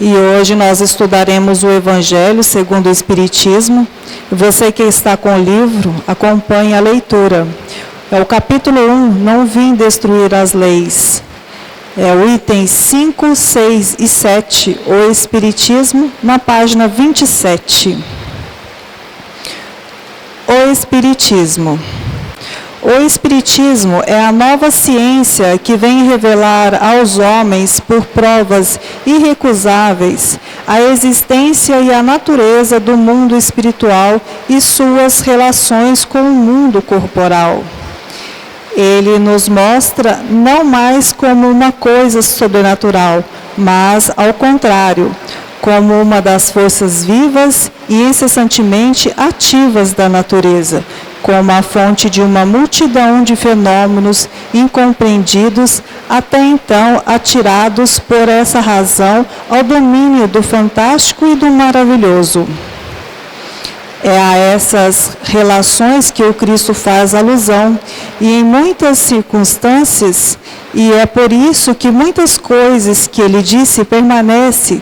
E hoje nós estudaremos o Evangelho segundo o Espiritismo. Você que está com o livro, acompanhe a leitura. É o capítulo 1, não vim destruir as leis. É o item 5, 6 e 7, o Espiritismo, na página 27. O Espiritismo. O Espiritismo é a nova ciência que vem revelar aos homens, por provas irrecusáveis, a existência e a natureza do mundo espiritual e suas relações com o mundo corporal. Ele nos mostra não mais como uma coisa sobrenatural, mas, ao contrário, como uma das forças vivas e incessantemente ativas da natureza, como a fonte de uma multidão de fenômenos incompreendidos, até então atirados por essa razão ao domínio do fantástico e do maravilhoso. É a essas relações que o Cristo faz alusão, e em muitas circunstâncias, e é por isso que muitas coisas que ele disse permanecem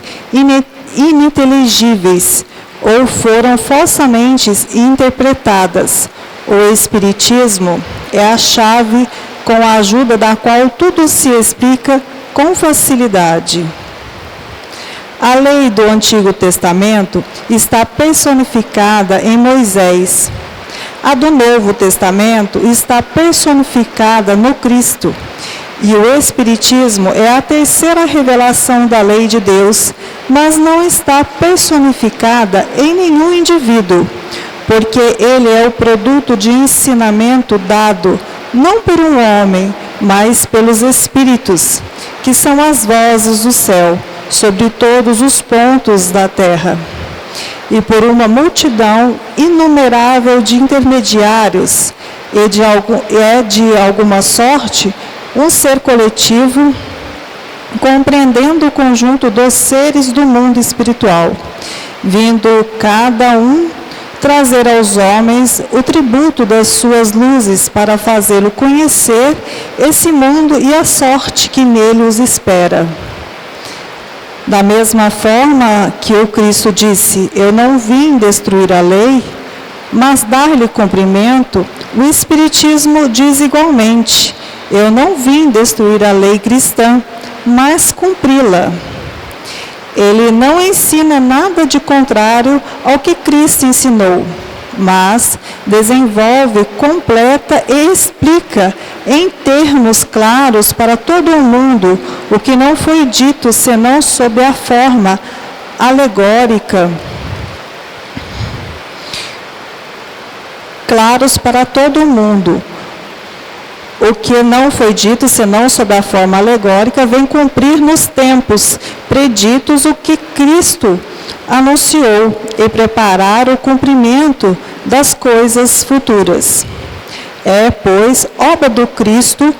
ininteligíveis, ou foram falsamente interpretadas. O Espiritismo é a chave com a ajuda da qual tudo se explica com facilidade. A lei do Antigo Testamento está personificada em Moisés. A do Novo Testamento está personificada no Cristo. E o Espiritismo é a terceira revelação da lei de Deus, mas não está personificada em nenhum indivíduo, porque ele é o produto de ensinamento dado não por um homem, mas pelos Espíritos, que são as vozes do céu, sobre todos os pontos da terra, e por uma multidão inumerável de intermediários, de alguma sorte, um ser coletivo, compreendendo o conjunto dos seres do mundo espiritual, vindo cada um trazer aos homens o tributo das suas luzes para fazê-lo conhecer esse mundo e a sorte que nele os espera. Da mesma forma que o Cristo disse, eu não vim destruir a lei, mas dar-lhe cumprimento, o Espiritismo diz igualmente, eu não vim destruir a lei cristã, mas cumpri-la. Ele não ensina nada de contrário ao que Cristo ensinou, mas desenvolve, completa e explica em termos claros para todo o mundo o que não foi dito senão sob a forma alegórica. Claros para todo o mundo. O que não foi dito, senão sob a forma alegórica, vem cumprir nos tempos preditos o que Cristo anunciou e preparar o cumprimento das coisas futuras. É, pois, obra do Cristo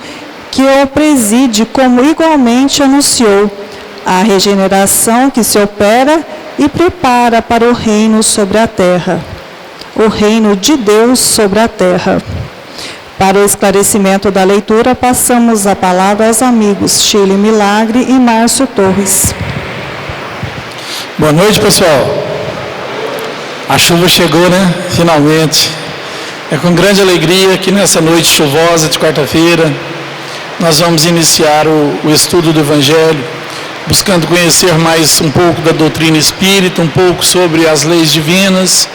que o preside, como igualmente anunciou, a regeneração que se opera e prepara para o reino sobre a terra, o reino de Deus sobre a terra. Para o esclarecimento da leitura, passamos a palavra aos amigos Shirley Milagre e Márcio Torres. Boa noite, pessoal. A chuva chegou, né? Finalmente. É com grande alegria que nessa noite chuvosa de quarta-feira, nós vamos iniciar o estudo do Evangelho, buscando conhecer mais um pouco da doutrina espírita, um pouco sobre as leis divinas.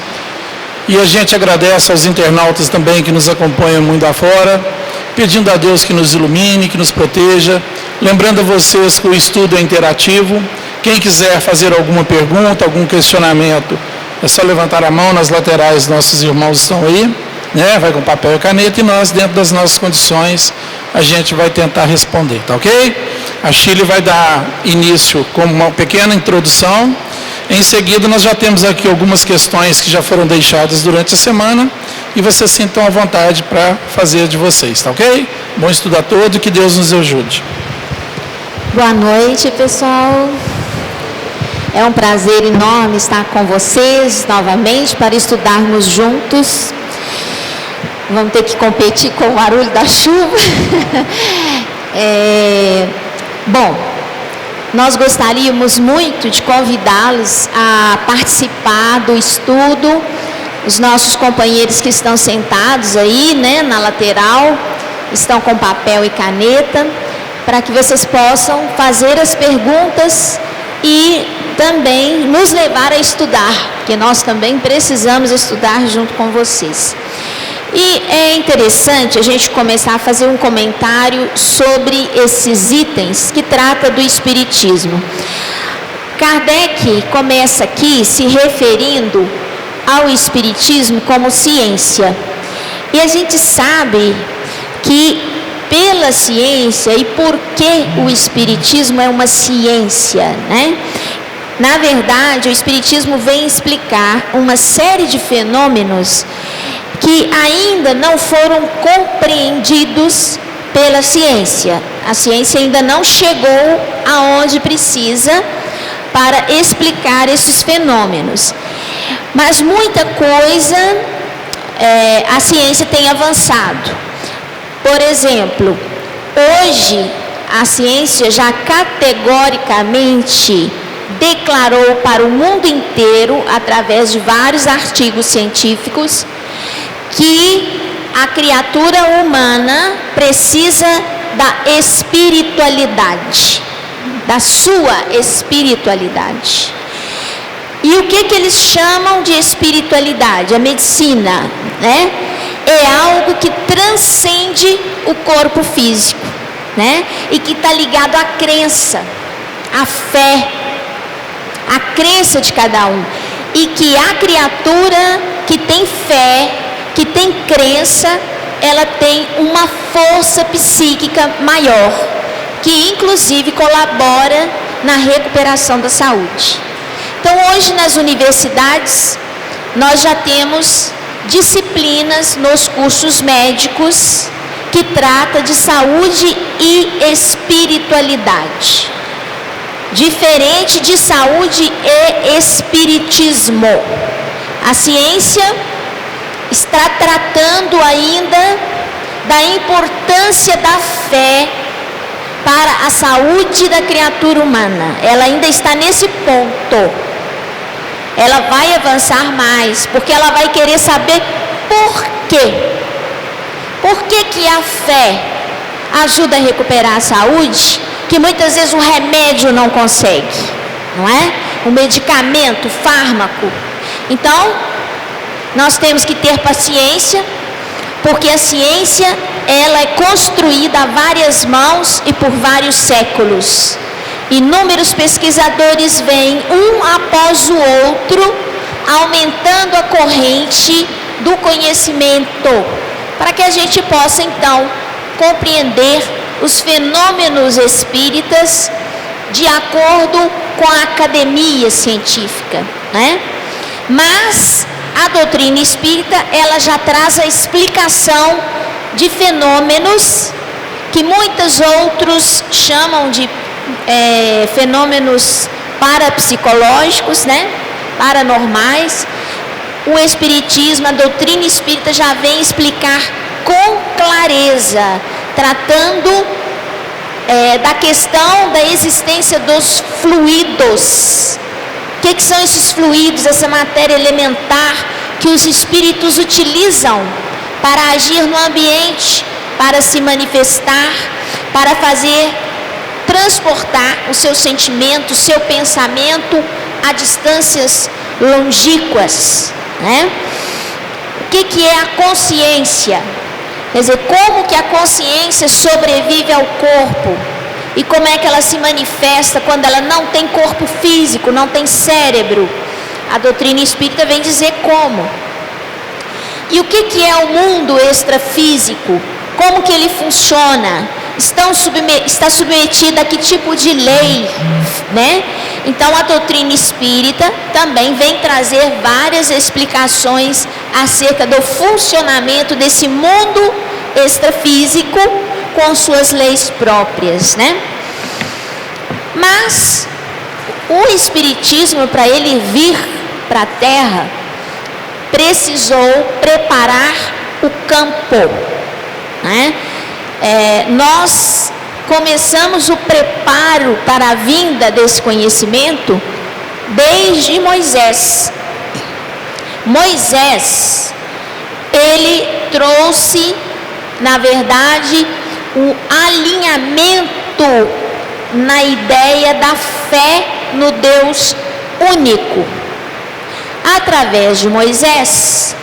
E a gente agradece aos internautas também que nos acompanham muito afora, pedindo a Deus que nos ilumine, que nos proteja. Lembrando a vocês que o estudo é interativo. Quem quiser fazer alguma pergunta, algum questionamento, é só levantar a mão nas laterais, nossos irmãos estão aí, né? Vai com papel e caneta e nós, dentro das nossas condições, a gente vai tentar responder, tá ok? A Shirley vai dar início com uma pequena introdução. Em seguida, nós já temos aqui algumas questões que já foram deixadas durante a semana e vocês sintam à vontade para fazer de vocês, tá ok? Bom estudo a todos e que Deus nos ajude. Boa noite, pessoal. É um prazer enorme estar com vocês novamente para estudarmos juntos. Vamos ter que competir com o barulho da chuva. Bom, nós gostaríamos muito de convidá-los a participar do estudo. Os nossos companheiros que estão sentados aí, né, na lateral, estão com papel e caneta, para que vocês possam fazer as perguntas e também nos levar a estudar, porque nós também precisamos estudar junto com vocês. E é interessante a gente começar a fazer um comentário sobre esses itens que trata do Espiritismo. Kardec começa aqui se referindo ao Espiritismo como ciência. E a gente sabe que pela ciência e por que o Espiritismo é uma ciência, né? Na verdade, o Espiritismo vem explicar uma série de fenômenos que ainda não foram compreendidos pela ciência. A ciência ainda não chegou aonde precisa para explicar esses fenômenos. Mas muita coisa a ciência tem avançado. Por exemplo, hoje a ciência já categoricamente declarou para o mundo inteiro, através de vários artigos científicos, que a criatura humana precisa da espiritualidade, da sua espiritualidade. E o que eles chamam de espiritualidade? A medicina, né? É algo que transcende o corpo físico, né? E que está ligado à crença, à fé, à crença de cada um. E que a criatura que tem fé, que tem crença, ela tem uma força psíquica maior, que inclusive colabora na recuperação da saúde. Então hoje nas universidades nós já temos disciplinas nos cursos médicos que trata de saúde e espiritualidade, diferente de saúde e espiritismo. A ciência está tratando ainda da importância da fé para a saúde da criatura humana. Ela ainda está nesse ponto. Ela vai avançar mais, porque ela vai querer saber por quê. Por que a fé ajuda a recuperar a saúde, que muitas vezes o remédio não consegue, não é? O medicamento, o fármaco. Então, nós temos que ter paciência, porque a ciência, ela é construída a várias mãos e por vários séculos. Inúmeros pesquisadores vêm um após o outro, aumentando a corrente do conhecimento, para que a gente possa então compreender os fenômenos espíritas de acordo com a academia científica, né? Mas a doutrina espírita, ela já traz a explicação de fenômenos que muitos outros chamam de fenômenos parapsicológicos, né? Paranormais. O Espiritismo, a doutrina espírita já vem explicar com clareza, tratando da questão da existência dos fluidos. O que são esses fluidos, essa matéria elementar que os espíritos utilizam para agir no ambiente, para se manifestar, para transportar o seu sentimento, o seu pensamento a distâncias longínquas, né? O que é a consciência? Quer dizer, como que a consciência sobrevive ao corpo? E como é que ela se manifesta quando ela não tem corpo físico, não tem cérebro? A doutrina espírita vem dizer como. E o que é o mundo extrafísico? Como que ele funciona? Está submetida a que tipo de lei, né? Então a doutrina espírita também vem trazer várias explicações acerca do funcionamento desse mundo extrafísico com suas leis próprias, né? Mas o espiritismo, para ele vir para a Terra, precisou preparar o campo, né? Nós começamos o preparo para a vinda desse conhecimento desde Moisés. Moisés, ele trouxe, na verdade, o alinhamento na ideia da fé no Deus único. Através de Moisés,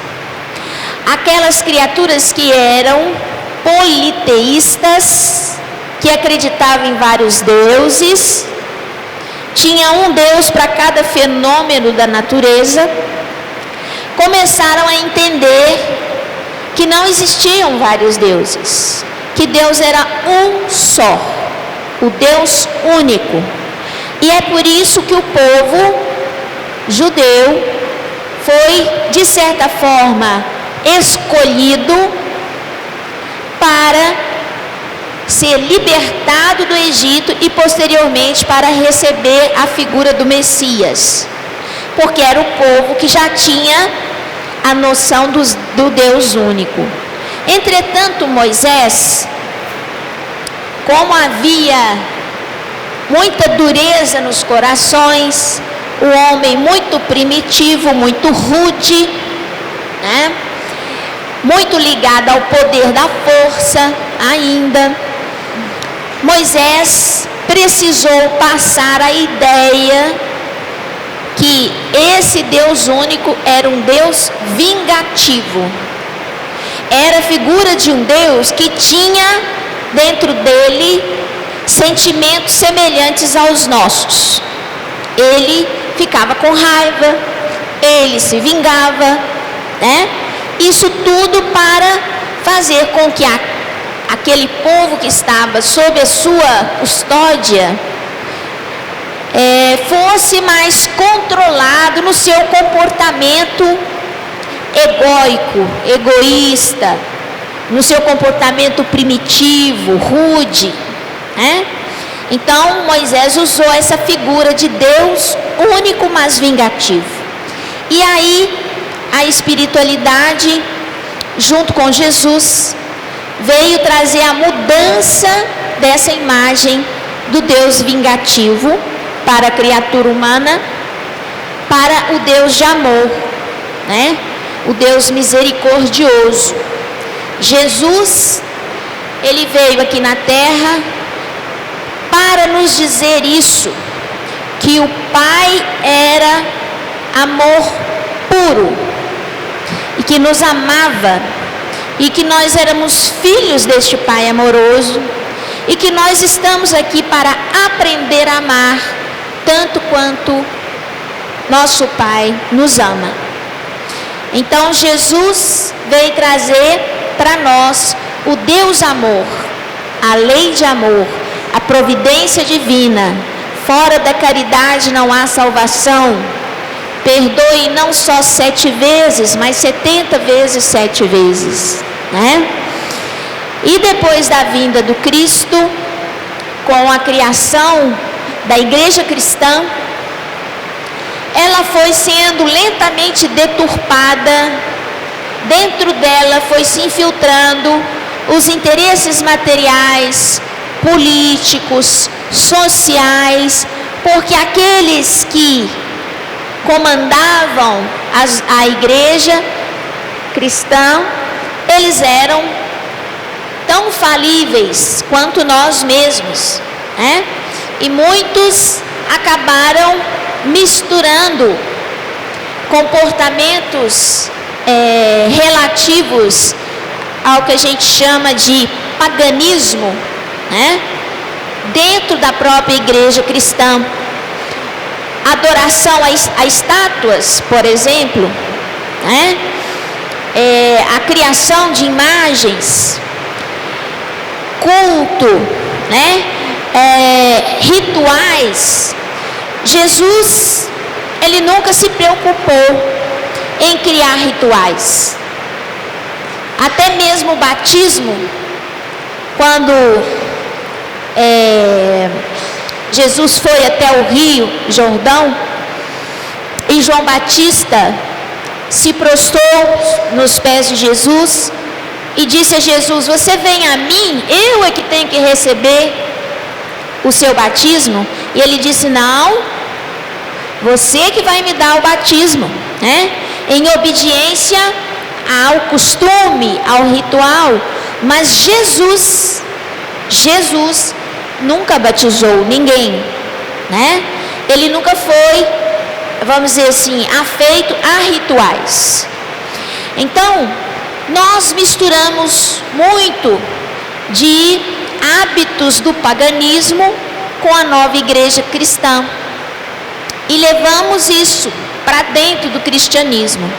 aquelas criaturas que eram politeístas, que acreditavam em vários deuses, tinha um Deus para cada fenômeno da natureza, começaram a entender que não existiam vários deuses, que Deus era um só, o Deus único. E é por isso que o povo judeu foi, de certa forma, escolhido para ser libertado do Egito e posteriormente para receber a figura do Messias, porque era o povo que já tinha a noção do Deus único. Entretanto, Moisés, como havia muita dureza nos corações, o homem muito primitivo, muito rude, né? Muito ligado ao poder da força ainda, Moisés precisou passar a ideia que esse Deus único era um Deus vingativo. Era a figura de um Deus que tinha dentro dele sentimentos semelhantes aos nossos. Ele ficava com raiva, ele se vingava, né? Isso tudo para fazer com que aquele povo que estava sob a sua custódia fosse mais controlado no seu comportamento egóico, egoísta, no seu comportamento primitivo, rude, né? Então Moisés usou essa figura de Deus único, mas vingativo. E aí a espiritualidade, junto com Jesus, veio trazer a mudança dessa imagem do Deus vingativo para a criatura humana, para o Deus de amor, né? O Deus misericordioso. Jesus, ele veio aqui na terra para nos dizer isso, que o Pai era amor puro e que nos amava, e que nós éramos filhos deste Pai amoroso, e que nós estamos aqui para aprender a amar tanto quanto nosso Pai nos ama. Então Jesus veio trazer para nós o Deus amor, a lei de amor, a providência divina. Fora da caridade não há salvação. Perdoe não só 7 vezes, mas 70 vezes 7 vezes, né? E depois da vinda do Cristo, com a criação da igreja cristã, ela foi sendo lentamente deturpada. Dentro dela foi se infiltrando os interesses materiais, políticos, sociais, porque aqueles que comandavam a igreja cristã, eles eram tão falíveis quanto nós mesmos, né? E muitos acabaram misturando comportamentos relativos ao que a gente chama de paganismo, né? Dentro da própria igreja cristã. Adoração a estátuas, por exemplo, né? A criação de imagens, culto, né? Rituais. Jesus, ele nunca se preocupou em criar rituais. Até mesmo o batismo, quando Jesus foi até o Rio Jordão, e João Batista se prostrou nos pés de Jesus e disse a Jesus: você vem a mim, eu é que tenho que receber o seu batismo? E ele disse: não, você que vai me dar o batismo, né? Em obediência ao costume, ao ritual. Mas Jesus nunca batizou ninguém, né? Ele nunca foi, vamos dizer assim, afeito a rituais. Então, nós misturamos muito de hábitos do paganismo com a nova igreja cristã e levamos isso para dentro do cristianismo.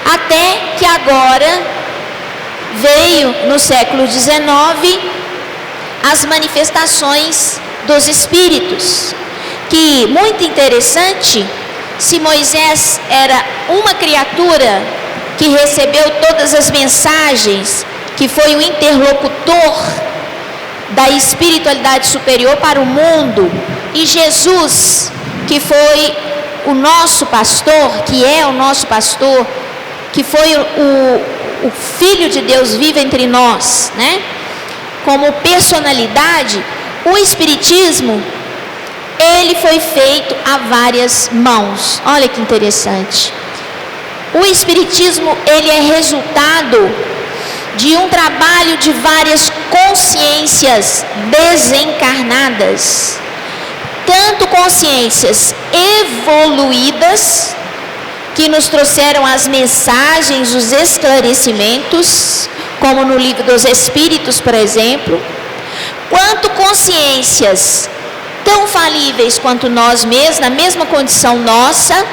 Até que agora veio no século XIX as manifestações dos Espíritos, que, muito interessante, se Moisés era uma criatura que recebeu todas as mensagens, que foi o interlocutor da espiritualidade superior para o mundo, e Jesus, que foi o nosso pastor, que é o nosso pastor, que foi o Filho de Deus vivo entre nós, né? Como personalidade, o Espiritismo, ele foi feito a várias mãos. Olha que interessante. O Espiritismo, ele é resultado de um trabalho de várias consciências desencarnadas, tanto consciências evoluídas, que nos trouxeram as mensagens, os esclarecimentos, como no Livro dos Espíritos, por exemplo, quanto consciências tão falíveis quanto nós mesmos, na mesma condição nossa,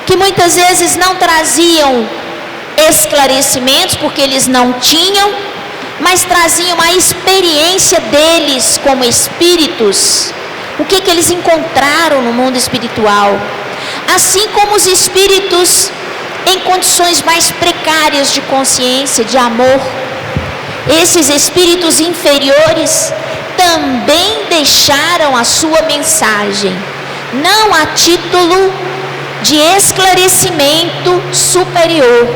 que muitas vezes não traziam esclarecimentos, porque eles não tinham, mas traziam a experiência deles como espíritos, o que eles encontraram no mundo espiritual. Assim como os espíritos em condições mais precárias de consciência, de amor, esses espíritos inferiores também deixaram a sua mensagem, não a título de esclarecimento superior,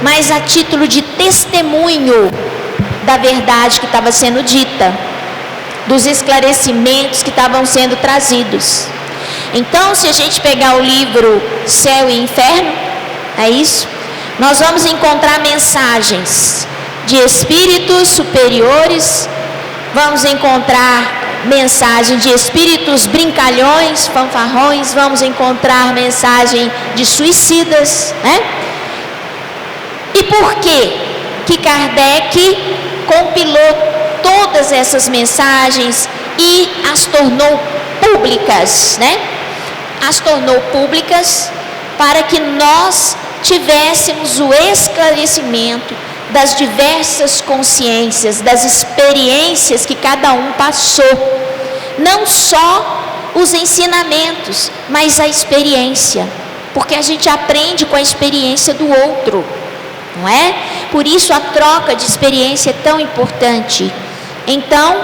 mas a título de testemunho da verdade que estava sendo dita, dos esclarecimentos que estavam sendo trazidos. Então, se a gente pegar o livro Céu e Inferno, é isso, nós vamos encontrar mensagens de espíritos superiores, vamos encontrar mensagem de espíritos brincalhões, fanfarrões, vamos encontrar mensagem de suicidas, né? E por que Kardec compilou todas essas mensagens e as tornou públicas, né? As tornou públicas para que nós tivéssemos o esclarecimento das diversas consciências, das experiências que cada um passou. Não só os ensinamentos, mas a experiência. Porque a gente aprende com a experiência do outro, não é? Por isso a troca de experiência é tão importante. Então,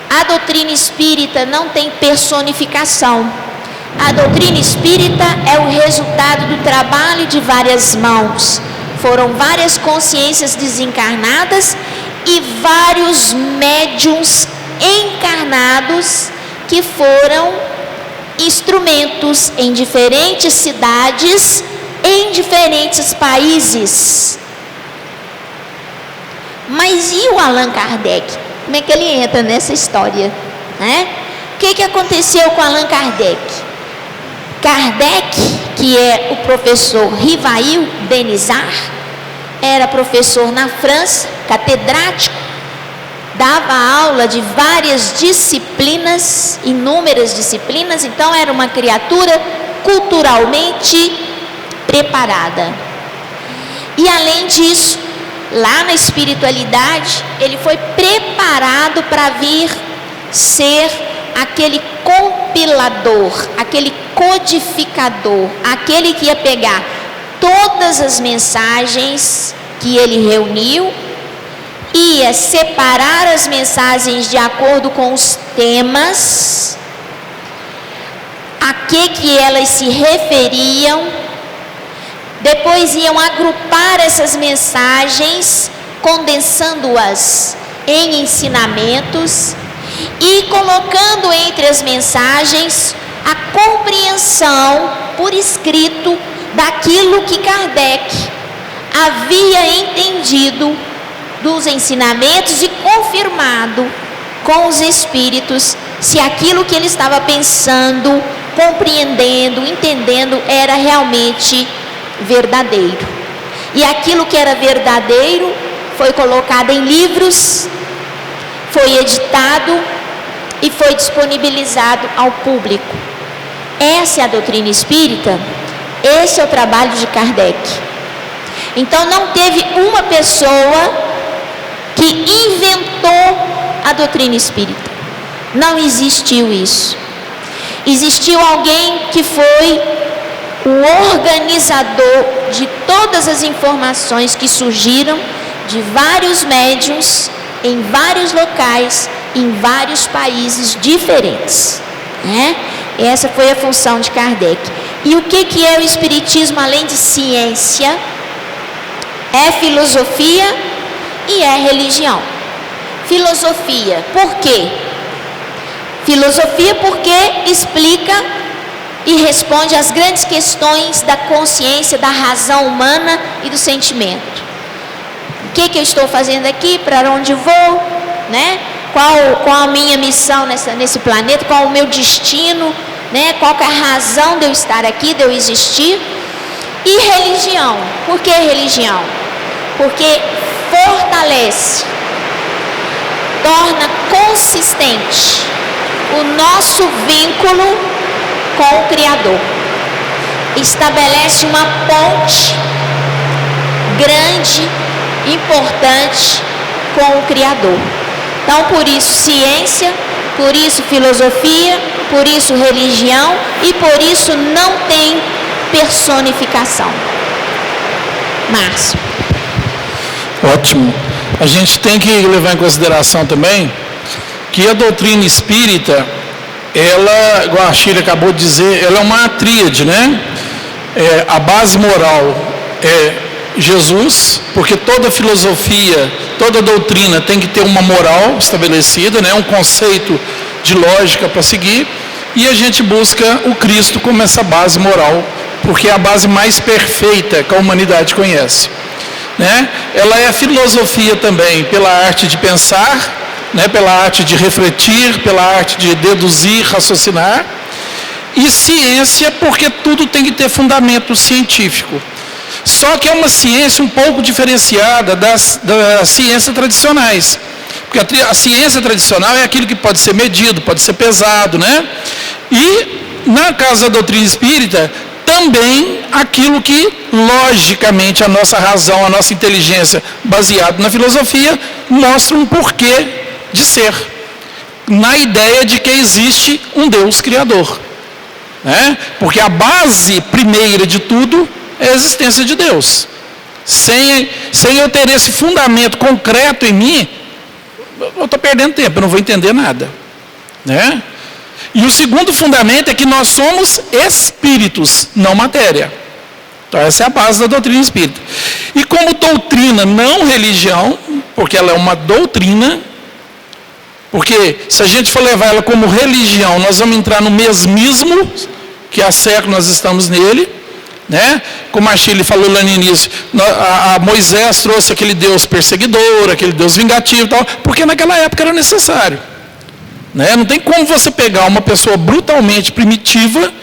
a doutrina espírita não tem personificação. A doutrina espírita é o resultado do trabalho de várias mãos. Foram várias consciências desencarnadas e vários médiuns encarnados que foram instrumentos em diferentes cidades, em diferentes países. Mas e o Allan Kardec? Como é que ele entra nessa história, né? O que aconteceu com Allan Kardec? Kardec, que é o professor Rivail Denizar, era professor na França, catedrático, dava aula de várias disciplinas, inúmeras disciplinas, então era uma criatura culturalmente preparada. E além disso, lá na espiritualidade, ele foi preparado para vir ser aquele compilador, aquele codificador, aquele que ia pegar todas as mensagens que ele reuniu, ia separar as mensagens de acordo com os temas, a que elas se referiam, depois iam agrupar essas mensagens, condensando-as em ensinamentos, e colocando entre as mensagens a compreensão por escrito daquilo que Kardec havia entendido dos ensinamentos e confirmado com os espíritos se aquilo que ele estava pensando, compreendendo, entendendo era realmente verdadeiro. E aquilo que era verdadeiro foi colocado em livros, foi editado e foi disponibilizado ao público. Essa é a doutrina espírita, esse é o trabalho de Kardec. Então não teve uma pessoa que inventou a doutrina espírita. Não existiu isso. Existiu alguém que foi o organizador de todas as informações que surgiram de vários médiuns em vários locais, em vários países diferentes, né? Essa foi a função de Kardec. E o que é o espiritismo além de ciência? É filosofia e é religião. Filosofia, por quê? Filosofia porque explica e responde às grandes questões da consciência, da razão humana e do sentimento. O que eu estou fazendo aqui? Para onde vou? Né? Qual a minha missão nesse planeta? Qual o meu destino? Né? Qual que é a razão de eu estar aqui, de eu existir? E religião. Por que religião? Porque fortalece, torna consistente o nosso vínculo com o Criador. Estabelece uma ponte grande, importante com o Criador. Então, por isso ciência, por isso filosofia, por isso religião e por isso não tem personificação. Márcio. Ótimo. A gente tem que levar em consideração também que a doutrina espírita, ela, igual a Shira acabou de dizer, ela é uma tríade, né? A base moral é Jesus, porque toda filosofia, toda doutrina tem que ter uma moral estabelecida, né? Um conceito de lógica para seguir, e a gente busca o Cristo como essa base moral, porque é a base mais perfeita que a humanidade conhece, né? Ela é a filosofia também pela arte de pensar, né? Pela arte de refletir, pela arte de deduzir, raciocinar, e ciência porque tudo tem que ter fundamento científico. Só que é uma ciência um pouco diferenciada das ciências tradicionais. Porque a ciência tradicional é aquilo que pode ser medido, pode ser pesado, né? E, na casa da doutrina espírita, também aquilo que, logicamente, a nossa razão, a nossa inteligência, baseado na filosofia, mostra um porquê de ser. Na ideia de que existe um Deus Criador, né? Porque a base primeira de tudo é a existência de Deus. Sem eu ter esse fundamento concreto em mim, eu estou perdendo tempo, eu não vou entender nada, né? E o segundo fundamento é que nós somos espíritos, não matéria. Então essa é a base da doutrina espírita. E como doutrina, não religião, porque ela é uma doutrina, porque se a gente for levar ela como religião, nós vamos entrar no mesmismo, que há séculos nós estamos nele, né? Como a Shirley falou lá no início, a Moisés trouxe aquele Deus perseguidor, aquele Deus vingativo e tal, porque naquela época era necessário, né? Não tem como você pegar uma pessoa brutalmente primitiva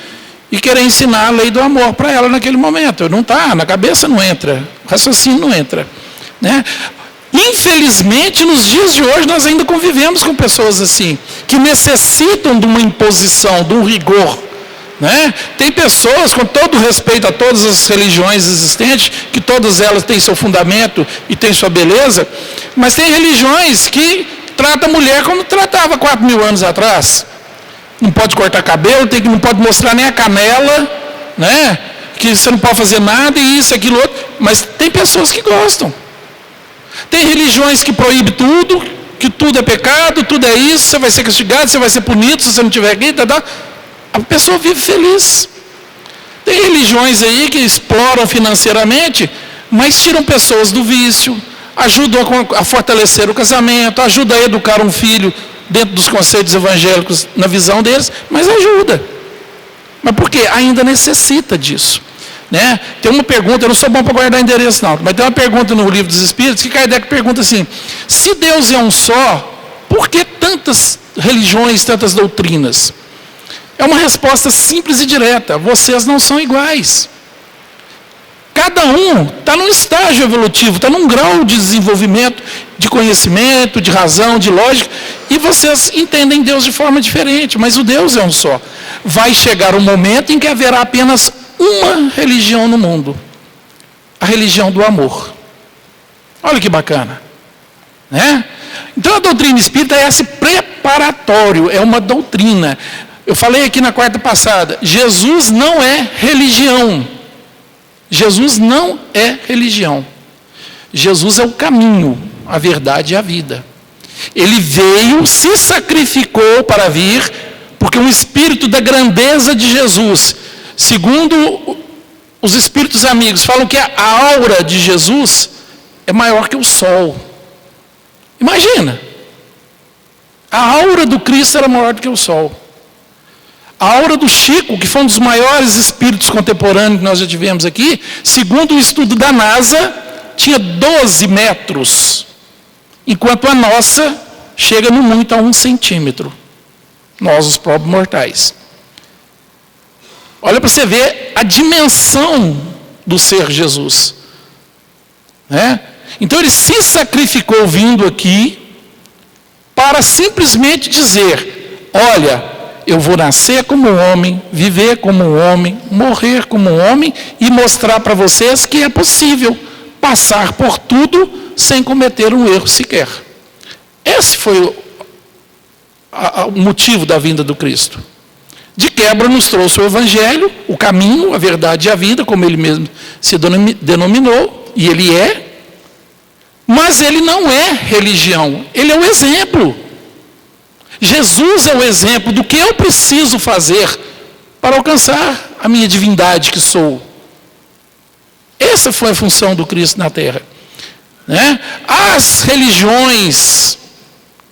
e querer ensinar a lei do amor para ela naquele momento. Não está, na cabeça não entra, o raciocínio não entra, né? Infelizmente, nos dias de hoje, nós ainda convivemos com pessoas assim, que necessitam de uma imposição, de um rigor, né? Tem pessoas, com todo respeito a todas as religiões existentes, que todas elas têm seu fundamento e têm sua beleza, mas tem religiões que tratam a mulher como tratava 4.000 anos atrás. Não pode cortar cabelo, não pode mostrar nem a canela, né? Que você não pode fazer nada e isso, aquilo, outro. Mas tem pessoas que gostam. Tem religiões que proíbem tudo, que tudo é pecado, tudo é isso, você vai ser castigado, você vai ser punido se você não estiver aqui, tá. A pessoa vive feliz. Tem religiões aí que exploram financeiramente, mas tiram pessoas do vício, ajudam a fortalecer o casamento, ajudam a educar um filho dentro dos conceitos evangélicos, na visão deles, mas ajuda. Mas por quê? Ainda necessita disso. Né? Tem uma pergunta, eu não sou bom para guardar endereço não, mas tem uma pergunta no Livro dos Espíritos que Kardec pergunta assim: se Deus é um só, por que tantas religiões, tantas doutrinas? É uma resposta simples e direta: vocês não são iguais. Cada um está num estágio evolutivo, está num grau de desenvolvimento, de conhecimento, de razão, de lógica, e vocês entendem Deus de forma diferente, mas o Deus é um só. Vai chegar um momento em que haverá apenas uma religião no mundo, a religião do amor. Olha que bacana, né? Então a doutrina espírita é esse preparatório, é uma doutrina. Eu falei aqui na quarta passada, Jesus não é religião. Jesus não é religião. Jesus é o caminho, a verdade e a vida. Ele veio, se sacrificou para vir, porque o espírito da grandeza de Jesus, segundo os espíritos amigos, falam que a aura de Jesus é maior que o sol. Imagina, a aura do Cristo era maior do que o sol. A aura do Chico, que foi um dos maiores espíritos contemporâneos que nós já tivemos aqui, segundo o estudo da NASA, tinha 12 metros, enquanto a nossa chega no muito a 1 centímetro. Nós, os próprios mortais. Olha para você ver a dimensão do ser Jesus. Né? Então ele se sacrificou vindo aqui para simplesmente dizer: olha, eu vou nascer como um homem, viver como um homem, morrer como um homem e mostrar para vocês que é possível passar por tudo sem cometer um erro sequer. Esse foi o motivo da vinda do Cristo. De quebra nos trouxe o Evangelho, o caminho, a verdade e a vida, como ele mesmo se denominou, e ele é, mas ele não é religião, ele é o exemplo. Jesus é o exemplo do que eu preciso fazer para alcançar a minha divindade que sou. Essa foi a função do Cristo na Terra. Né? As religiões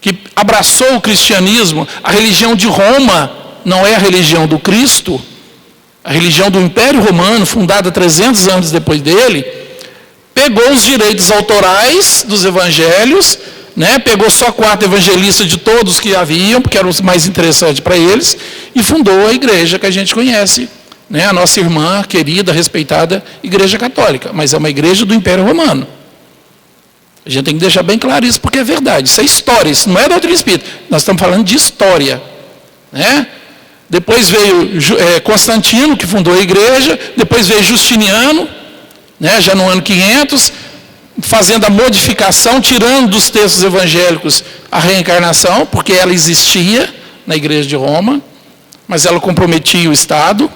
que abraçou o cristianismo, a religião de Roma não é a religião do Cristo, a religião do Império Romano, fundada 300 anos depois dele, pegou os direitos autorais dos evangelhos, né, pegou só 4 evangelistas de todos que haviam, porque eram os mais interessantes para eles, e fundou a igreja que a gente conhece, né, a nossa irmã querida, respeitada Igreja Católica, mas é uma igreja do Império Romano. A gente tem que deixar bem claro isso, porque é verdade, isso é história, isso não é doutrina espírita, nós estamos falando de história. Né? Depois veio Constantino, que fundou a igreja, depois veio Justiniano, né, já no ano 500, fazendo a modificação, tirando dos textos evangélicos a reencarnação, porque ela existia na igreja de Roma, mas ela comprometia o Estado,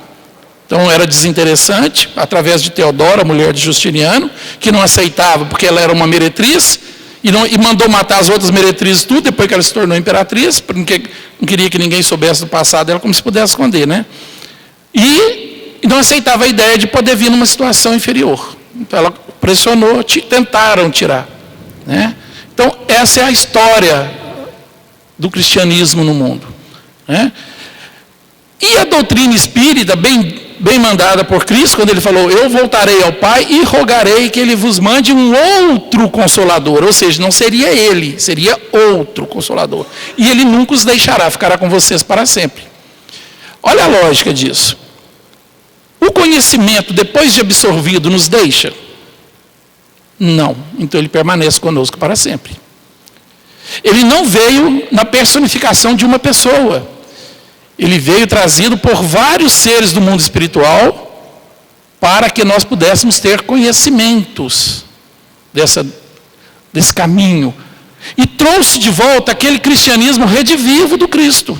então era desinteressante, através de Teodora, a mulher de Justiniano, que não aceitava, porque ela era uma meretriz, e mandou matar as outras meretrizes tudo, depois que ela se tornou imperatriz, porque não queria que ninguém soubesse do passado dela, como se pudesse esconder, né? E não aceitava a ideia de poder vir numa situação inferior. Então ela pressionou, tentaram tirar. Né? Então essa é a história do cristianismo no mundo. Né? E a doutrina espírita, bem mandada por Cristo, quando ele falou: eu voltarei ao Pai e rogarei que ele vos mande um outro consolador, ou seja, não seria ele, seria outro consolador, e ele nunca os deixará, ficará com vocês para sempre. Olha a lógica disso. O conhecimento, depois de absorvido, nos deixa? Não, então ele permanece conosco para sempre. Ele não veio na personificação de uma pessoa, ele veio trazido por vários seres do mundo espiritual para que nós pudéssemos ter conhecimentos desse caminho. E trouxe de volta aquele cristianismo redivivo do Cristo.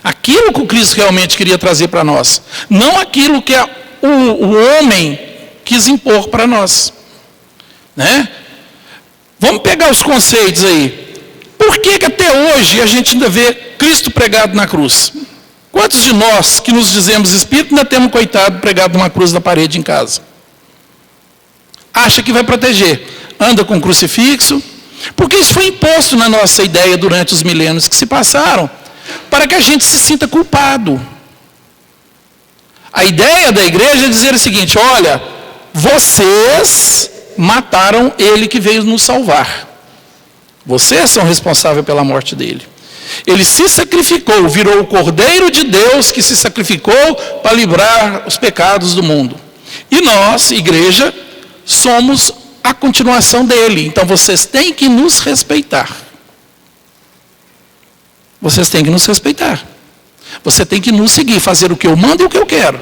Aquilo que o Cristo realmente queria trazer para nós. Não aquilo que o homem quis impor para nós. Né? Vamos pegar os conceitos aí. Por que até hoje a gente ainda vê Cristo pregado na cruz? Quantos de nós que nos dizemos espírito ainda temos um coitado pregado numa cruz na parede em casa? Acha que vai proteger. Anda com crucifixo, Porque isso foi imposto na nossa ideia durante os milênios que se passaram, para que a gente se sinta culpado. A ideia da igreja é dizer o seguinte: olha, vocês mataram ele que veio nos salvar. Vocês são responsáveis pela morte dele. Ele se sacrificou, virou o Cordeiro de Deus que se sacrificou para livrar os pecados do mundo. E nós, igreja, somos a continuação dele. Então vocês têm que nos respeitar. Vocês têm que nos respeitar. Você tem que nos seguir, fazer o que eu mando e o que eu quero.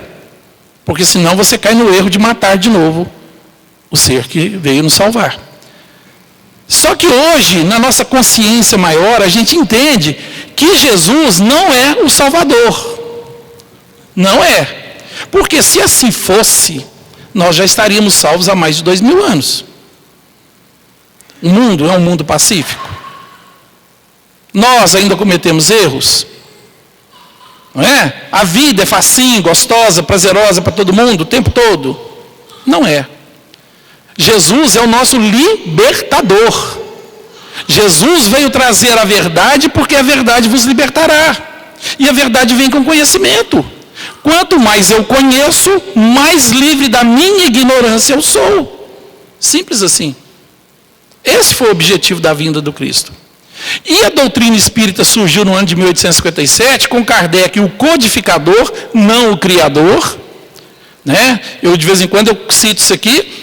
Porque senão você cai no erro de matar de novo o ser que veio nos salvar. Só que hoje, na nossa consciência maior, a gente entende que Jesus não é o Salvador. Não é. Porque se assim fosse, nós já estaríamos salvos há mais de 2000 anos. O mundo é um mundo pacífico. Nós ainda cometemos erros. Não é? A vida é facinho, gostosa, prazerosa para todo mundo o tempo todo. Não é. Jesus é o nosso libertador. Jesus veio trazer a verdade porque a verdade vos libertará. E a verdade vem com conhecimento. Quanto mais eu conheço, mais livre da minha ignorância eu sou. Simples assim. Esse foi o objetivo da vinda do Cristo. E a doutrina espírita surgiu no ano de 1857, com Kardec, o codificador, não o criador. Né? Eu de vez em quando eu cito isso aqui.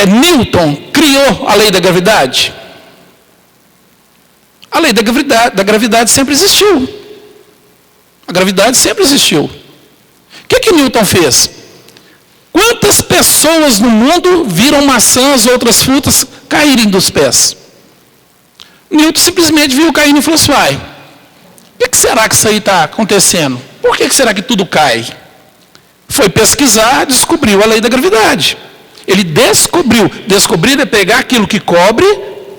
Newton criou a lei da gravidade. A lei da gravidade sempre existiu. A gravidade sempre existiu. O que Newton fez? Quantas pessoas no mundo viram maçãs, outras frutas caírem dos pés? Newton simplesmente viu caindo e falou assim: uai, o que será que isso aí está acontecendo? Por que será que tudo cai? Foi pesquisar, descobriu a lei da gravidade. Ele descobriu. Descobrir é pegar aquilo que cobre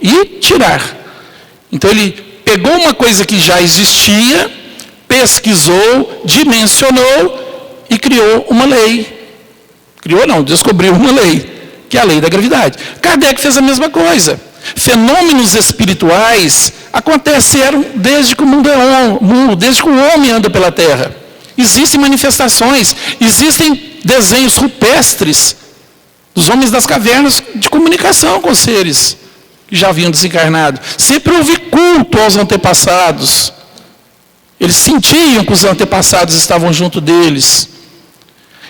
e tirar. Então ele pegou uma coisa que já existia, pesquisou, dimensionou e criou uma lei. Criou não, descobriu uma lei, que é a lei da gravidade. Kardec fez a mesma coisa. Fenômenos espirituais aconteceram desde que o mundo é mundo, desde que o homem anda pela terra. Existem manifestações, existem desenhos rupestres dos homens das cavernas de comunicação com os seres que já haviam desencarnado. Sempre houve culto aos antepassados. Eles sentiam que os antepassados estavam junto deles.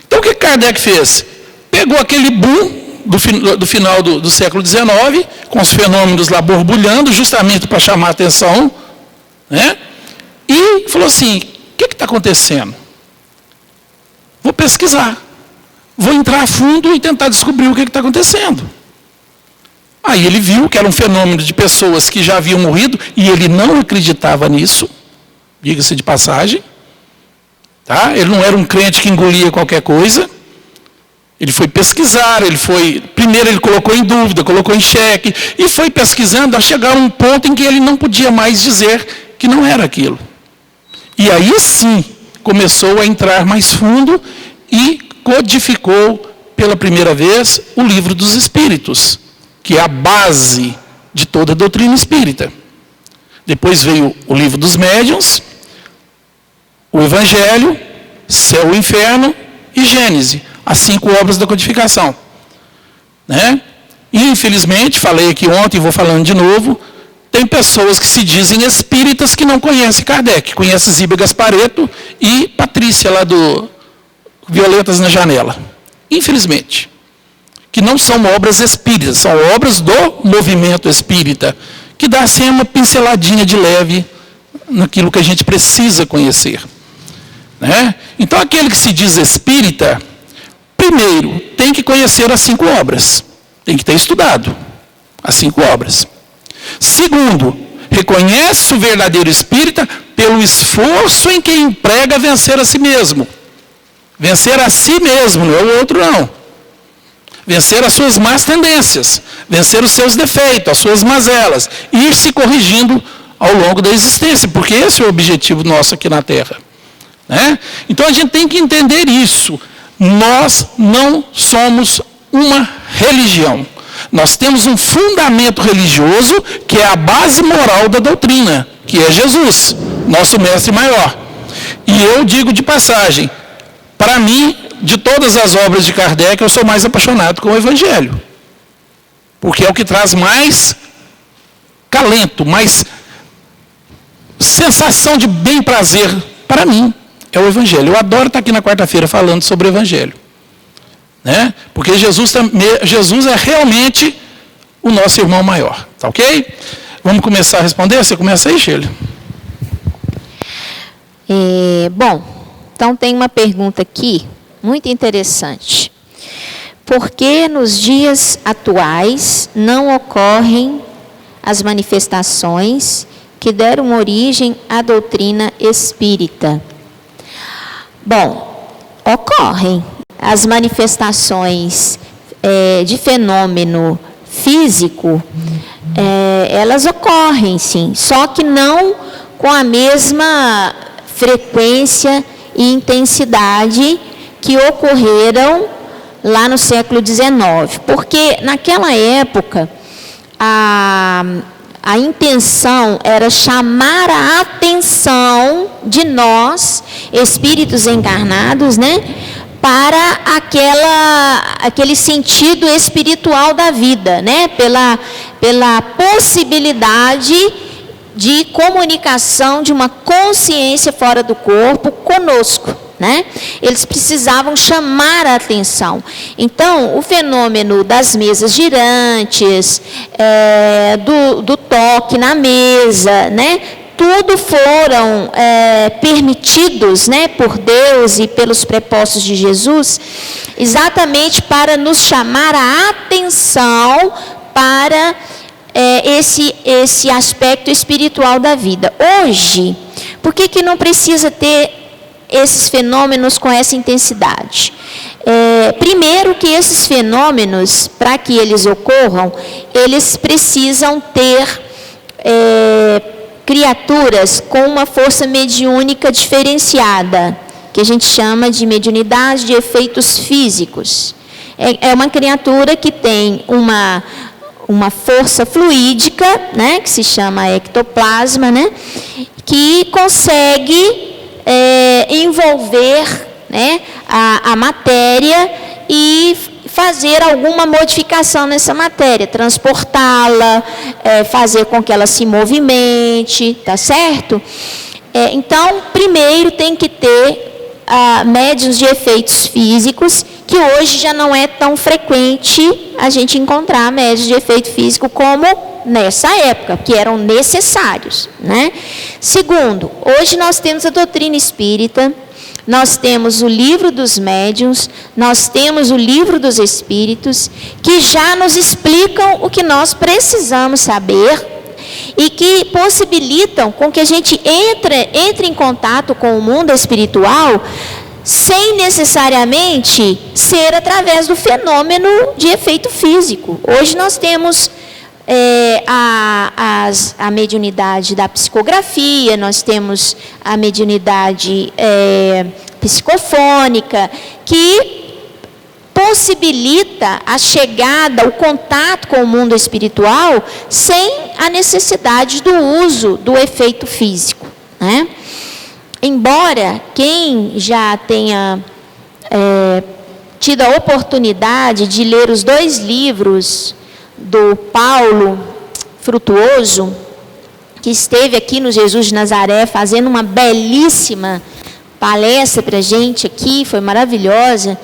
Então o que Kardec fez? Pegou aquele boom do final do século XIX, com os fenômenos lá borbulhando, justamente para chamar a atenção, né? E falou assim: o que está acontecendo? Vou pesquisar. Vou entrar a fundo e tentar descobrir o que está acontecendo. Aí ele viu que era um fenômeno de pessoas que já haviam morrido, e ele não acreditava nisso, diga-se de passagem. Tá? Ele não era um crente que engolia qualquer coisa. Ele foi pesquisar, primeiro ele colocou em dúvida, colocou em xeque, e foi pesquisando a chegar a um ponto em que ele não podia mais dizer que não era aquilo. E aí sim, começou a entrar mais fundo e codificou pela primeira vez o Livro dos Espíritos, que é a base de toda a doutrina espírita. Depois veio o Livro dos Médiuns, o Evangelho, Céu e Inferno e Gênese, as 5 obras da codificação. Né? E infelizmente, falei aqui ontem, vou falando de novo, tem pessoas que se dizem espíritas que não conhecem Kardec, conhecem Ziba Gasparetto e Patrícia lá do Violetas na Janela. Infelizmente. Que não são obras espíritas, são obras do movimento espírita, que dá assim uma pinceladinha de leve naquilo que a gente precisa conhecer. Né? Então aquele que se diz espírita, primeiro, tem que conhecer as 5 obras. Tem que ter estudado as 5 obras. Segundo, reconhece o verdadeiro espírita pelo esforço em que emprega a vencer a si mesmo. Vencer a si mesmo, não é o outro não. Vencer as suas más tendências, vencer os seus defeitos, as suas mazelas, ir se corrigindo ao longo da existência, porque esse é o objetivo nosso aqui na Terra. Né? Então a gente tem que entender isso. Nós não somos uma religião. Nós temos um fundamento religioso que é a base moral da doutrina, que é Jesus, nosso mestre maior. E eu digo de passagem, para mim, de todas as obras de Kardec, eu sou mais apaixonado com o Evangelho. Porque é o que traz mais calento, mais sensação de bem-prazer para mim. É o Evangelho. Eu adoro estar aqui na quarta-feira falando sobre o Evangelho. Né? Porque Jesus é realmente o nosso irmão maior. Tá ok? Vamos começar a responder? Você começa aí, Sheila? Bom, então tem uma pergunta aqui, muito interessante. Por que nos dias atuais não ocorrem as manifestações que deram origem à doutrina espírita? Bom, ocorrem. As manifestações de fenômeno físico, elas ocorrem, sim, só que não com a mesma frequência e intensidade que ocorreram lá no século XIX. Porque naquela época, a intenção era chamar a atenção de nós, espíritos encarnados, né, para aquele sentido espiritual da vida, né, pela possibilidade de comunicação de uma consciência fora do corpo conosco, né? Eles precisavam chamar a atenção. Então, o fenômeno das mesas girantes, do toque na mesa, né? Tudo foram permitidos, né, por Deus e pelos prepostos de Jesus, exatamente para nos chamar a atenção para esse aspecto espiritual da vida. Hoje, por que não precisa ter esses fenômenos com essa intensidade? Primeiro que esses fenômenos, para que eles ocorram, eles precisam ter criaturas com uma força mediúnica diferenciada, que a gente chama de mediunidade de efeitos físicos. É uma criatura que tem uma força fluídica, né, que se chama ectoplasma, né, que consegue envolver, né, a matéria e fazer alguma modificação nessa matéria, transportá-la, fazer com que ela se movimente, tá certo? Então, primeiro tem que ter médiuns de efeitos físicos, que hoje já não é tão frequente a gente encontrar médiuns de efeito físico como nessa época, que eram necessários, né? Segundo, hoje nós temos a doutrina espírita, nós temos o livro dos médiuns, nós temos o livro dos espíritos, que já nos explicam o que nós precisamos saber e que possibilitam com que a gente entre em contato com o mundo espiritual sem necessariamente ser através do fenômeno de efeito físico. Hoje nós temos a mediunidade da psicografia, nós temos a mediunidade psicofônica, que possibilita a chegada, o contato com o mundo espiritual sem a necessidade do uso do efeito físico, né? Embora quem já tenha tido a oportunidade de ler os 2 livros do Paulo Frutuoso, que esteve aqui no Jesus de Nazaré fazendo uma belíssima palestra para a gente aqui, foi maravilhosa,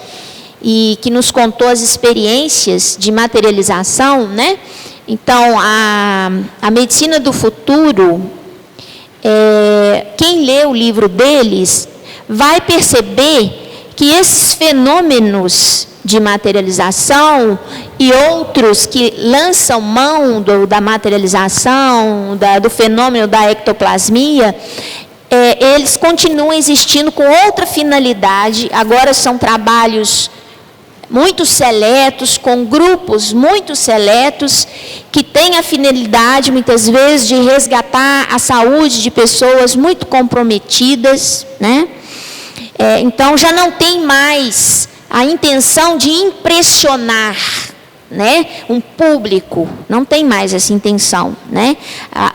e que nos contou as experiências de materialização, né? Então, a medicina do futuro, quem lê o livro deles vai perceber que esses fenômenos de materialização e outros que lançam mão da materialização, do fenômeno da ectoplasmia, eles continuam existindo com outra finalidade. Agora são trabalhos muito seletos, com grupos muito seletos, que têm a finalidade, muitas vezes, de resgatar a saúde de pessoas muito comprometidas, né? Então, já não tem mais a intenção de impressionar, né, um público, não tem mais essa intenção, né?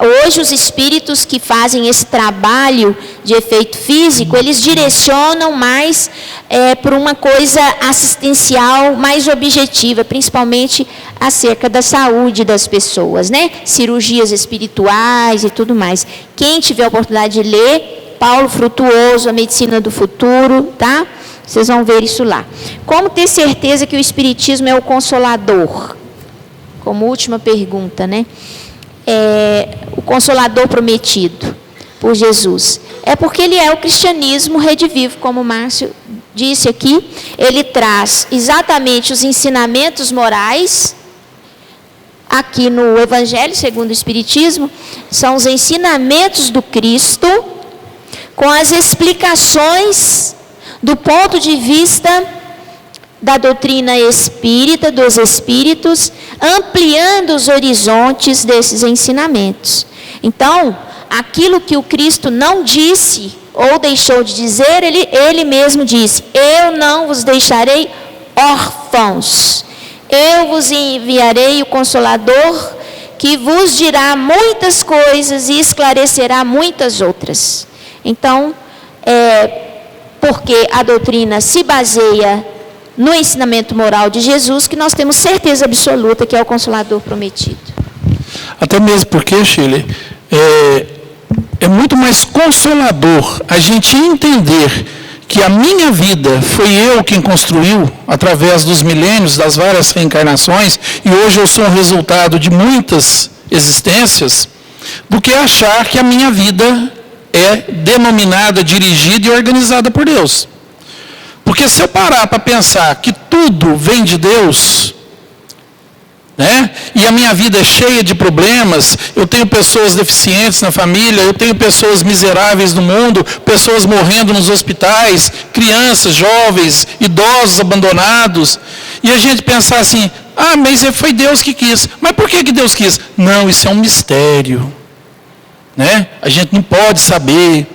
Hoje os espíritos que fazem esse trabalho de efeito físico, eles direcionam mais para uma coisa assistencial, mais objetiva, principalmente acerca da saúde das pessoas, né? Cirurgias espirituais e tudo mais. Quem tiver a oportunidade de ler, Paulo Frutuoso, A Medicina do Futuro, tá? Vocês vão ver isso lá. Como ter certeza que o Espiritismo é o Consolador? Como última pergunta, né? O Consolador prometido por Jesus. É porque ele é o cristianismo redivivo, como o Márcio disse aqui. Ele traz exatamente os ensinamentos morais. Aqui no Evangelho segundo o Espiritismo, são os ensinamentos do Cristo com as explicações do ponto de vista da doutrina espírita, dos espíritos, ampliando os horizontes desses ensinamentos. Então, aquilo que o Cristo não disse ou deixou de dizer, ele mesmo disse: eu não vos deixarei órfãos, eu vos enviarei o Consolador, que vos dirá muitas coisas e esclarecerá muitas outras. Então, porque a doutrina se baseia no ensinamento moral de Jesus, que nós temos certeza absoluta que é o Consolador prometido. Até mesmo porque, Shirley, é muito mais consolador a gente entender que a minha vida foi eu quem construiu através dos milênios, das várias reencarnações, e hoje eu sou um resultado de muitas existências, do que achar que a minha vida é denominada, dirigida e organizada por Deus. Porque se eu parar para pensar que tudo vem de Deus, né? E a minha vida é cheia de problemas, eu tenho pessoas deficientes na família, eu tenho pessoas miseráveis no mundo, pessoas morrendo nos hospitais, crianças, jovens, idosos abandonados, e a gente pensar assim: mas foi Deus que quis. Mas por que Deus quis? Não, isso é um mistério, né? A gente não pode saber.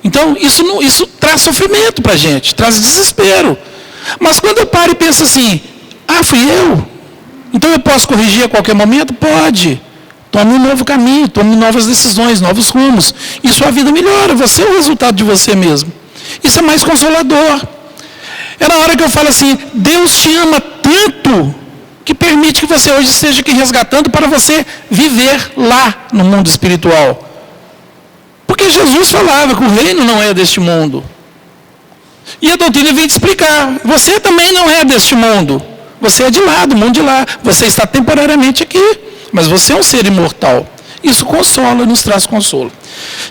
Então isso traz sofrimento para a gente, traz desespero. Mas quando eu paro e penso assim: fui eu, então eu posso corrigir a qualquer momento? Pode. Tome um novo caminho, tome novas decisões, novos rumos, e sua vida melhora. Você é o resultado de você mesmo. Isso é mais consolador. É na hora que eu falo assim: Deus te ama tanto que permite que você hoje esteja aqui resgatando para você viver lá no mundo espiritual. Porque Jesus falava que o reino não é deste mundo. E a doutrina vem te explicar: você também não é deste mundo. Você é de lá, do mundo de lá. Você está temporariamente aqui, mas você é um ser imortal. Isso consola, nos traz consolo.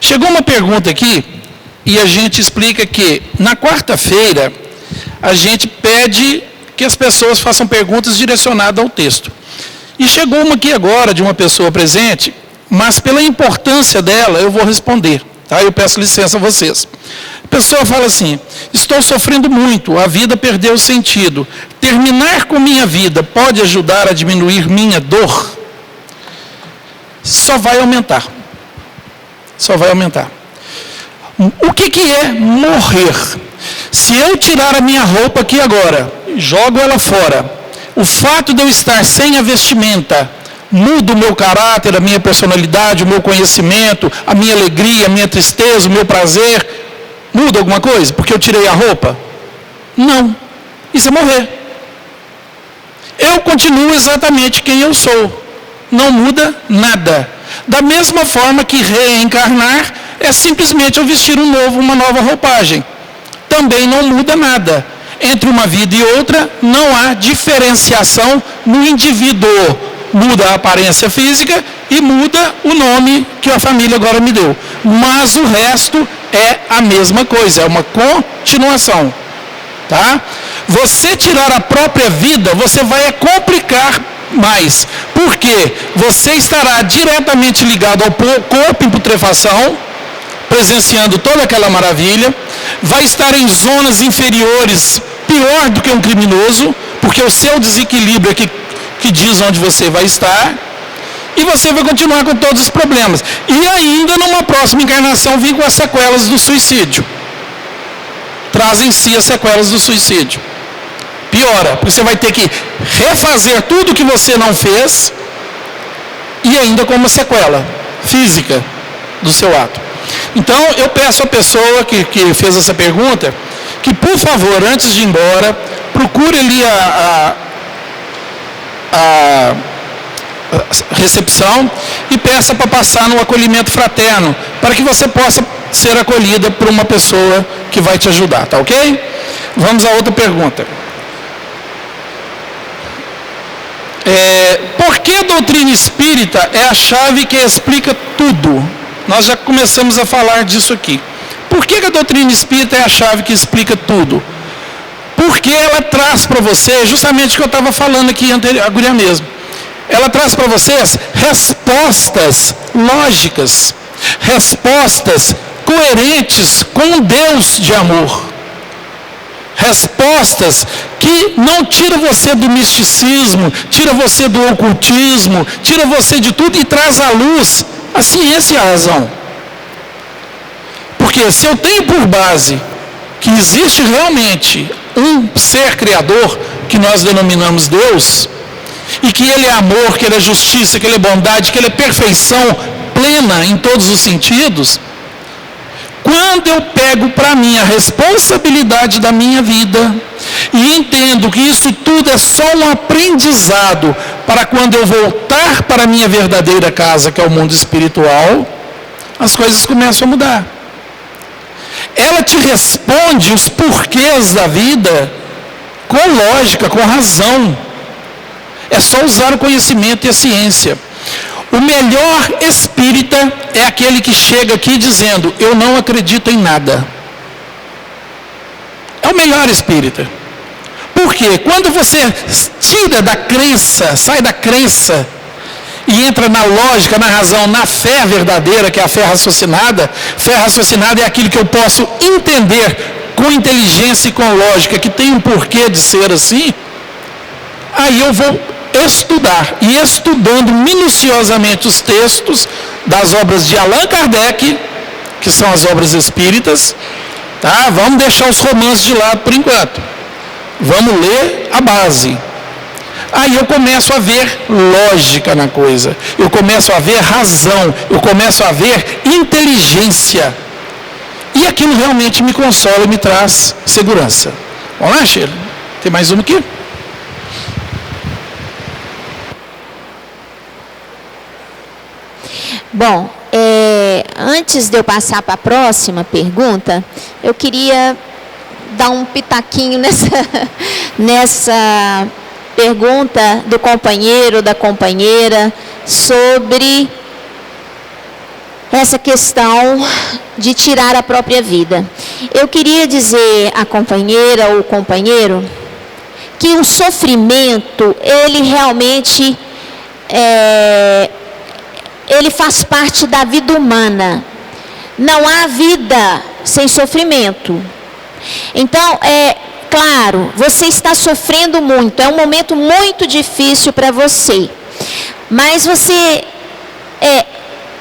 Chegou uma pergunta aqui, e a gente explica que na quarta-feira a gente pede que as pessoas façam perguntas direcionadas ao texto. E chegou uma aqui agora, de uma pessoa presente, mas pela importância dela eu vou responder, tá? Eu peço licença a vocês. A pessoa fala assim: estou sofrendo muito, a vida perdeu o sentido. Terminar com minha vida pode ajudar a diminuir minha dor? Só vai aumentar. Só vai aumentar. O que é morrer? Se eu tirar a minha roupa aqui agora, jogo ela fora, o fato de eu estar sem a vestimenta muda o meu caráter, a minha personalidade, o meu conhecimento, a minha alegria, a minha tristeza, o meu prazer? Muda alguma coisa porque eu tirei a roupa? Não. Isso é morrer. Eu continuo exatamente quem eu sou. Não muda nada. Da mesma forma que reencarnar é simplesmente eu vestir uma nova roupagem. Também não muda nada. Entre uma vida e outra não há diferenciação no indivíduo. Muda a aparência física e muda o nome que a família agora me deu. Mas o resto é a mesma coisa, é uma continuação. Tá? Você tirar a própria vida, você vai complicar mais. Porque você estará diretamente ligado ao corpo em putrefação, presenciando toda aquela maravilha, vai estar em zonas inferiores, pior do que um criminoso, porque o seu desequilíbrio é que diz onde você vai estar, e você vai continuar com todos os problemas. E ainda numa próxima encarnação vir com as sequelas do suicídio. Traz em si as sequelas do suicídio. Piora, porque você vai ter que refazer tudo que você não fez e ainda com uma sequela física do seu ato. Então, eu peço à pessoa que fez essa pergunta que, por favor, antes de ir embora, procure ali a recepção e peça para passar no acolhimento fraterno, para que você possa ser acolhida por uma pessoa que vai te ajudar, tá ok? Vamos a outra pergunta. Por que a doutrina espírita é a chave que explica tudo? Nós já começamos a falar disso aqui. Por que a doutrina espírita é a chave que explica tudo? Porque ela traz para você, justamente o que eu estava falando aqui agora mesmo, ela traz para vocês respostas lógicas, respostas coerentes com Deus de amor. Respostas que não tiram você do misticismo, tira você do ocultismo, tira você de tudo e traz à luz a ciência e a razão. Porque se eu tenho por base que existe realmente um ser criador, que nós denominamos Deus, e que Ele é amor, que Ele é justiça, que Ele é bondade, que Ele é perfeição plena em todos os sentidos, quando eu pego para mim a responsabilidade da minha vida e entendo que isso tudo é só um aprendizado para quando eu voltar para a minha verdadeira casa, que é o mundo espiritual, as coisas começam a mudar. Ela te responde os porquês da vida com lógica, com razão. É só usar o conhecimento e a ciência. O melhor espírita é aquele que chega aqui dizendo: eu não acredito em nada. É o melhor espírita. Por quê? Quando você tira da crença, sai da crença e entra na lógica, na razão, na fé verdadeira, que é a fé raciocinada. Fé raciocinada é aquilo que eu posso entender com inteligência e com lógica, que tem um porquê de ser assim. Aí eu vou estudar, e estudando minuciosamente os textos das obras de Allan Kardec, que são as obras espíritas, tá? Vamos deixar os romances de lado por enquanto. Vamos ler a base. Aí eu começo a ver lógica na coisa, eu começo a ver razão, eu começo a ver inteligência. E aquilo realmente me consola e me traz segurança. Vamos lá, Sheila? Tem mais uma aqui? Bom, antes de eu passar para a próxima pergunta, eu queria dar um pitaquinho nessa pergunta do companheiro, da companheira, sobre essa questão de tirar a própria vida. Eu queria dizer à companheira ou companheiro que o sofrimento, ele realmente ele faz parte da vida humana. Não há vida sem sofrimento. Então, claro, você está sofrendo muito, é um momento muito difícil para você. Mas é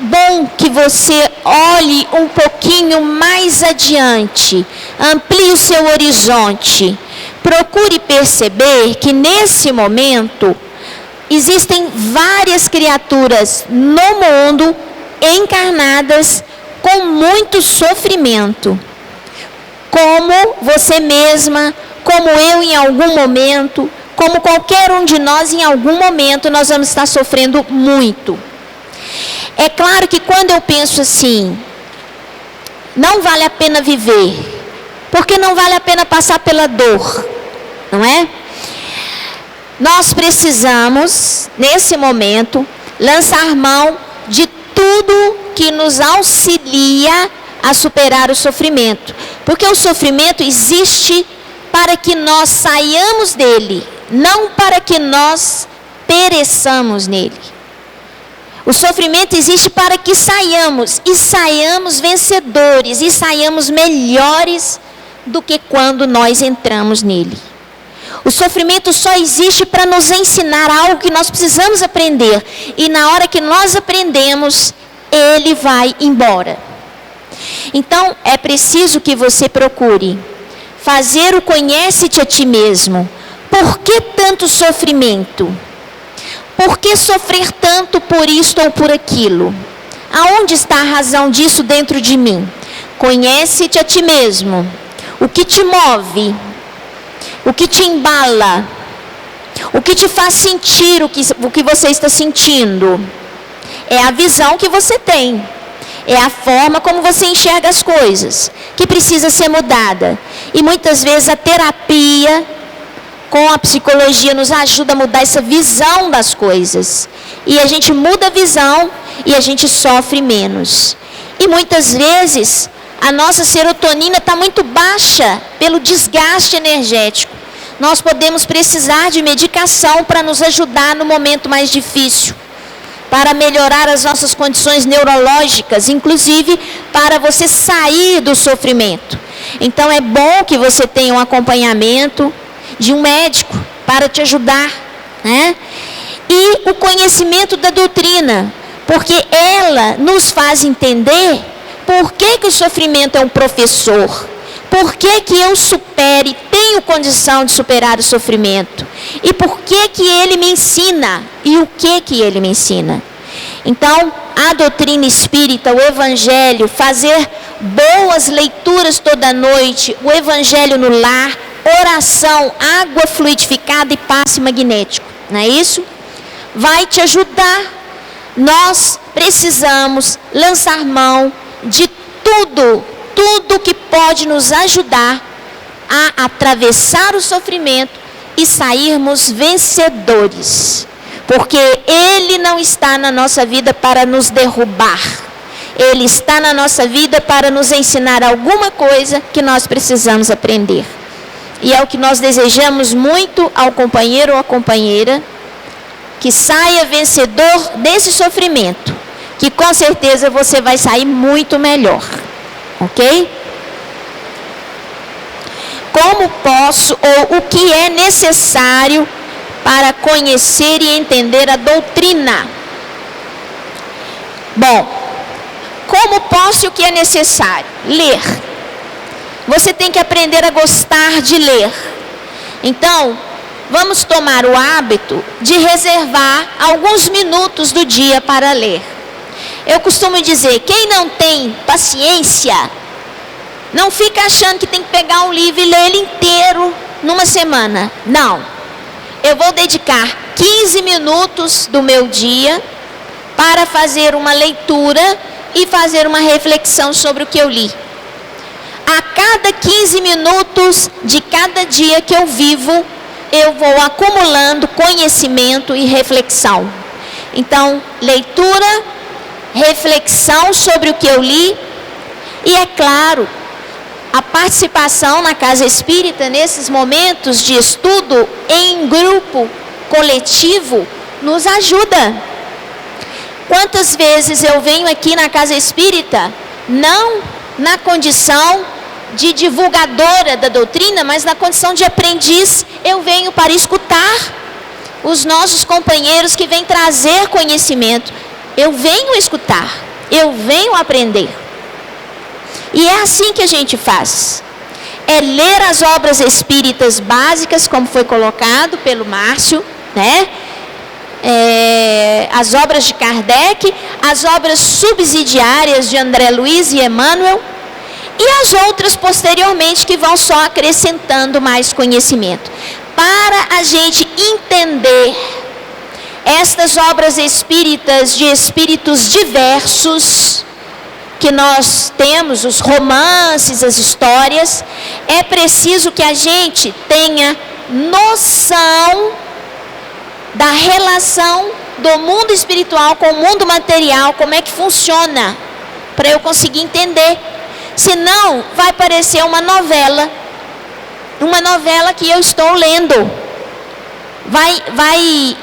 bom que você olhe um pouquinho mais adiante, amplie o seu horizonte. Procure perceber que nesse momento existem várias criaturas no mundo encarnadas com muito sofrimento. Como você mesma, como eu em algum momento, como qualquer um de nós em algum momento, nós vamos estar sofrendo muito. É claro que quando eu penso assim, não vale a pena viver, porque não vale a pena passar pela dor, não é? Nós precisamos, nesse momento, lançar mão de tudo que nos auxilia a superar o sofrimento. Porque o sofrimento existe para que nós saiamos dele, não para que nós pereçamos nele. O sofrimento existe para que saiamos, e saiamos vencedores, e saiamos melhores do que quando nós entramos nele. O sofrimento só existe para nos ensinar algo que nós precisamos aprender. E na hora que nós aprendemos, ele vai embora. Então, é preciso que você procure fazer o conhece-te a ti mesmo Por que tanto sofrimento? Por que sofrer tanto por isto ou por aquilo? Aonde está a razão disso dentro de mim? Conhece-te a ti mesmo. O que te move? O que te embala? O que te faz sentir o que você está sentindo? É a visão que você tem. É a forma como você enxerga as coisas, que precisa ser mudada. E muitas vezes a terapia com a psicologia nos ajuda a mudar essa visão das coisas. E a gente muda a visão e a gente sofre menos. E muitas vezes a nossa serotonina está muito baixa pelo desgaste energético. Nós podemos precisar de medicação para nos ajudar no momento mais difícil, para melhorar as nossas condições neurológicas, inclusive para você sair do sofrimento. Então é bom que você tenha um acompanhamento de um médico para te ajudar, né? E o conhecimento da doutrina, porque ela nos faz entender por que o sofrimento é um professor, por que eu supere, tenho condição de superar o sofrimento, e por que ele me ensina, e o que ele me ensina. Então, a doutrina espírita, o evangelho, fazer boas leituras toda noite, o evangelho no lar, oração, água fluidificada e passe magnético, não é isso? Vai te ajudar. Nós precisamos lançar mão de tudo que pode nos ajudar a atravessar o sofrimento e sairmos vencedores. Porque Ele não está na nossa vida para nos derrubar. Ele está na nossa vida para nos ensinar alguma coisa que nós precisamos aprender. E é o que nós desejamos muito ao companheiro ou à companheira, que saia vencedor desse sofrimento, que com certeza você vai sair muito melhor, ok? Como posso, ou o que é necessário para conhecer e entender a doutrina? Bom, como posso e o que é necessário? Ler. Você tem que aprender a gostar de ler. Então, vamos tomar o hábito de reservar alguns minutos do dia para ler. Eu costumo dizer, quem não tem paciência, não fica achando que tem que pegar um livro e ler ele inteiro numa semana. Não. Eu vou dedicar 15 minutos do meu dia para fazer uma leitura e fazer uma reflexão sobre o que eu li. A cada 15 minutos de cada dia que eu vivo, eu vou acumulando conhecimento e reflexão. Então, leitura, reflexão sobre o que eu li e, é claro, a participação na casa espírita nesses momentos de estudo em grupo, coletivo, nos ajuda. Quantas vezes eu venho aqui na casa espírita, não na condição de divulgadora da doutrina, mas na condição de aprendiz, eu venho para escutar os nossos companheiros que vêm trazer conhecimento. Eu venho escutar, eu venho aprender. E é assim que a gente faz. É ler as obras espíritas básicas, como foi colocado pelo Márcio, né? As obras de Kardec, as obras subsidiárias de André Luiz e Emmanuel, e as outras posteriormente que vão só acrescentando mais conhecimento. Para a gente entender estas obras espíritas de espíritos diversos que nós temos, os romances, as histórias, é preciso que a gente tenha noção da relação do mundo espiritual com o mundo material, como é que funciona, para eu conseguir entender. Senão, vai parecer uma novela que eu estou lendo. Vai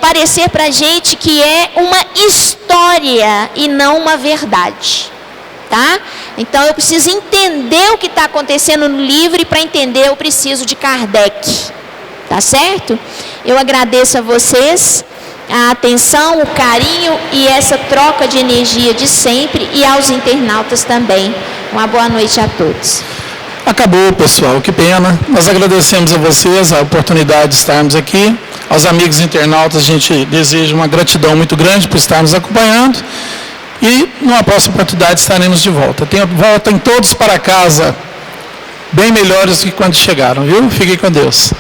parecer para a gente que é uma história e não uma verdade, tá? Então, eu preciso entender o que está acontecendo no livro, e para entender eu preciso de Kardec, tá certo? Eu agradeço a vocês a atenção, o carinho e essa troca de energia de sempre, e aos internautas também. Uma boa noite a todos. Acabou, pessoal, que pena. Nós agradecemos a vocês a oportunidade de estarmos aqui. Aos amigos internautas, a gente deseja uma gratidão muito grande por estarmos acompanhando. E numa próxima oportunidade estaremos de volta. Voltem todos para casa bem melhores do que quando chegaram, viu? Fiquem com Deus.